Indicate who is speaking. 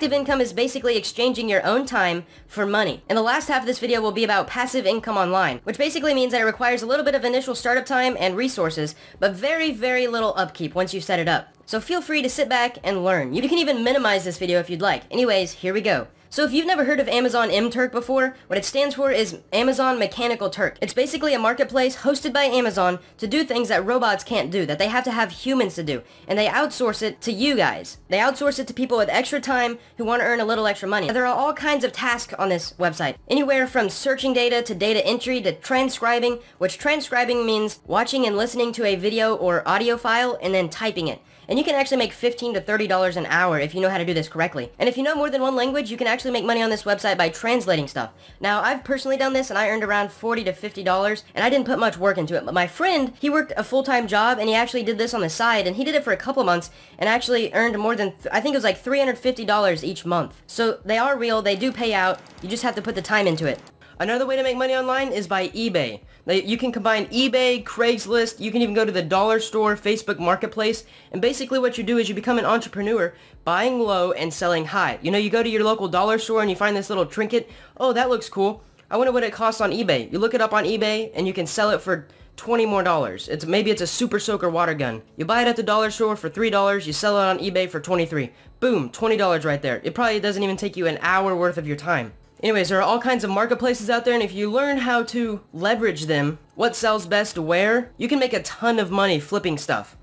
Speaker 1: Active income is basically exchanging your own time for money. And the last half of this video will be about passive income online, which basically means that it requires a little bit of initial startup time and resources, but very, very little upkeep once you set it up. So feel free to sit back and learn. You can even minimize this video if you'd like. Anyways, here we go. So if you've never heard of Amazon MTurk before, what it stands for is Amazon Mechanical Turk. It's basically a marketplace hosted by Amazon to do things that robots can't do, that they have to have humans to do. And they outsource it to you guys. They outsource it to people with extra time who want to earn a little extra money. There are all kinds of tasks on this website. Anywhere from searching data to data entry to transcribing, which transcribing means watching and listening to a video or audio file and then typing it. And you can actually make $15 to $30 an hour if you know how to do this correctly. And if you know more than one language, you can actually make money on this website by translating stuff. Now, I've personally done this and I earned around $40 to $50, and I didn't put much work into it. But my friend, he worked a full-time job and he actually did this on the side, and he did it for a couple months and actually earned more than, I think it was like $350 each month. So they are real, they do pay out, you just have to put the time into it. Another way to make money online is by eBay. You can combine eBay, Craigslist, you can even go to the dollar store, Facebook Marketplace, and basically what you do is you become an entrepreneur, buying low and selling high. You know, you go to your local dollar store and you find this little trinket, oh, that looks cool, I wonder what it costs on eBay. You look it up on eBay and you can sell it for $20 more. Maybe it's a Super Soaker water gun. You buy it at the dollar store for $3, you sell it on eBay for $23. Boom, $20 right there. It probably doesn't even take you an hour worth of your time. Anyways, there are all kinds of marketplaces out there, and if you learn how to leverage them, what sells best where, you can make a ton of money flipping stuff.